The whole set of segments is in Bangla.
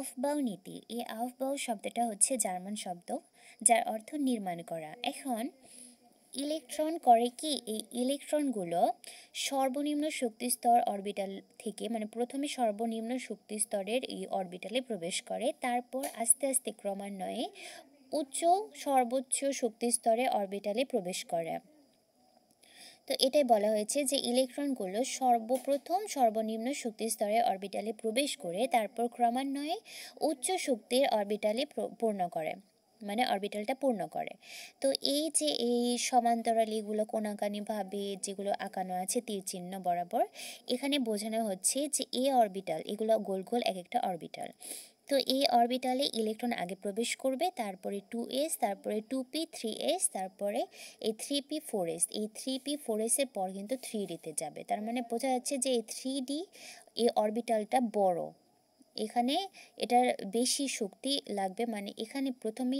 আউফবাউ নীতি, এই আউফবাউ শব্দটা হচ্ছে জার্মান শব্দ, যার অর্থ নির্মাণ করা। এখন ইলেকট্রন করে কি, এই ইলেকট্রনগুলো সর্বনিম্ন শক্তিস্তর অরবিটাল থেকে, মানে প্রথমে সর্বনিম্ন শক্তিস্তরের এই অরবিটালে প্রবেশ করে, তারপর আস্তে আস্তে ক্রমান্বয়ে উচ্চ সর্বোচ্চ শক্তিস্তরে অরবিটালে প্রবেশ করে। তো এটাই বলা হয়েছে যে ইলেকট্রনগুলো সর্বপ্রথম সর্বনিম্ন শক্তিস্তরে অরবিটালে প্রবেশ করে তারপর ক্রমান্বয়ে উচ্চ শক্তির অরবিটালে পূর্ণ করে, মানে অরবিটালটা পূর্ণ করে। তো এই যে এই সমান্তরালীগুলো কোনাকানিভাবে যেগুলো আঁকানো আছে তীর চিহ্ন বরাবর, এখানে বোঝানো হচ্ছে যে এই অরবিটাল, এগুলো গোল গোল এক একটা অরবিটাল। তো এই অরবিটালে ইলেকট্রন আগে প্রবেশ করবে, তারপরে 2s, তারপরে 2p, 3s, তারপরে এই 3p, 4s, এই 3p, 4s এর পর কিন্তু 3dতে যাবে। তার মানে বোঝা যাচ্ছে যে এই 3d এই অরবিটালটা বড়, এখানে এটার বেশি শক্তি লাগবে, মানে এখানে প্রথমে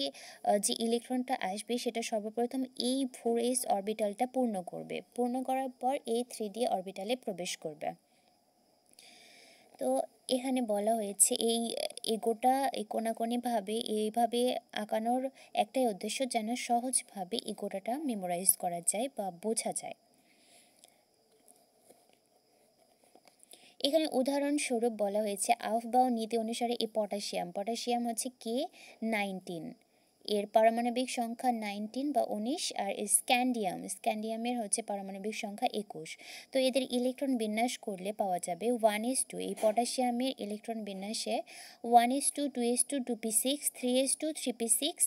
যে ইলেকট্রনটা আসবে সেটা সর্বপ্রথম এই 4s অরবিটালটা পূর্ণ করবে, পূর্ণ করার পর এই 3d অরবিটালে প্রবেশ করবে। তো এখানে বলা হয়েছে এই গোটা এই কোনাকুনিভাবে এইভাবে আঁকানোর একটাই উদ্দেশ্য, যেন সহজভাবে এই গোটাটা মেমোরাইজ করা যায় বা বোঝা যায়। এখানে উদাহরণস্বরূপ বলা হয়েছে আউফবাউ নীতি অনুসারে এই পটাশিয়াম হচ্ছে K19, এর পারমাণবিক সংখ্যা 19 বা 19, আর স্ক্যান্ডিয়ামের হচ্ছে পারমাণবিক সংখ্যা 21। তো এদের ইলেকট্রন বিন্যাস করলে পাওয়া যাবে 1s2, এই পটাশিয়ামের ইলেকট্রন বিন্যাসে 1s2, 2s2, 2p6, 3s2, 3p6,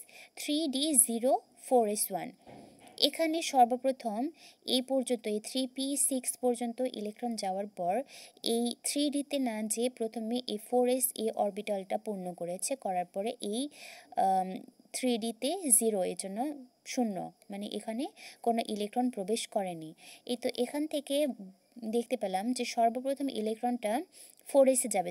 3d0, 4s1। এখানে সর্বপ্রথম এই পর্যন্ত এই 3p6 পর্যন্ত ইলেকট্রন যাওয়ার পর এই 3dতে না যে প্রথমে এই 4s এই অরবিটালটা পূর্ণ করেছে, করার পরে এই 3dতে 0, এর জন্য 0, মানে এখানে কোনো ইলেকট্রন প্রবেশ করেনি। এই তো এখান থেকে দেখতে পেলাম যে সর্বপ্রথম ইলেকট্রনটা 4s-এ যাবে,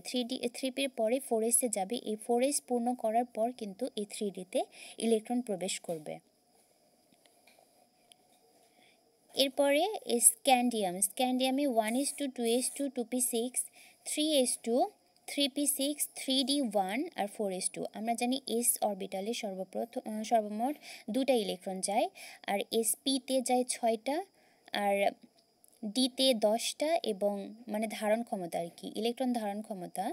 3pর পরে 4s-এ যাবে, এই 4s পূর্ণ করার পর কিন্তু এই 3dতে ইলেকট্রন প্রবেশ করবে। এরপরে স্ক্যান্ডিয়ামে 1s2, 2s2, 2p6, 3s2, 3p6, 3d1 আর 4s2। আমরা জানি s অরবিটালে সর্বমোট 2টা ইলেকট্রন যায়, আর sp-তে যায় 6টা, আর d-তে 10টা, এবং মানে ধারণ ক্ষমতা আর কি, ইলেকট্রন ধারণ ক্ষমতা,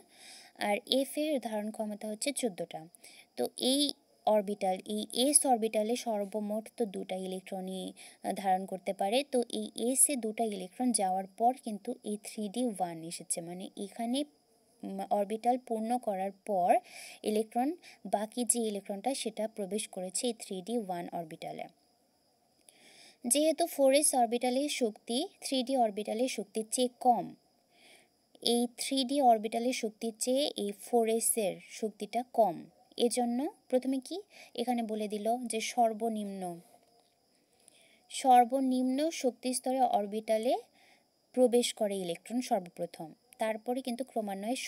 আর f-এর ধারণ ক্ষমতা হচ্ছে 14টা। তো এই s অরবিটালে সর্বমোট তো 2টা ইলেকট্রনই ধারণ করতে পারে। তো এই s-এ 2টা ইলেকট্রন যাওয়ার পর কিন্তু এই 3d1 এসেছে, মানে এখানে অরবিটাল পূর্ণ করার পর ইলেকট্রন, বাকি যে ইলেকট্রনটা সেটা প্রবেশ করেছে এই 3d1 অরবিটালে। যেহেতু 4s অরবিটালের শক্তি 3d অরবিটালের শক্তির চেয়ে কম, এই 3d অরবিটালের শক্তির চেয়ে এই 4s এর শক্তিটা কম, এজন্য প্রথমে কি এখানে বলে দিল যে সর্বনিম্ন শক্তিস্তরে অরবিটালে প্রবেশ করে ইলেকট্রন সর্বপ্রথম, তারপরে কিন্তু ক্রমান্বয়ে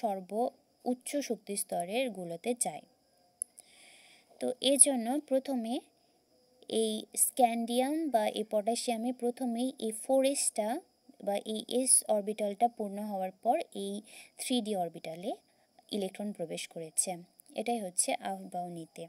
উচ্চ শক্তিস্তরের গুলোতে যায়। তো এজন্য প্রথমে এই স্ক্যান্ডিয়াম বা এই পটাশিয়ামে প্রথমেই এই 4sটা বা এই s অরবিটালটা পূর্ণ হওয়ার পর এই 3d অরবিটালে ইলেকট্রন প্রবেশ করেছে। এটাই হচ্ছে আউফবাউ নীতি।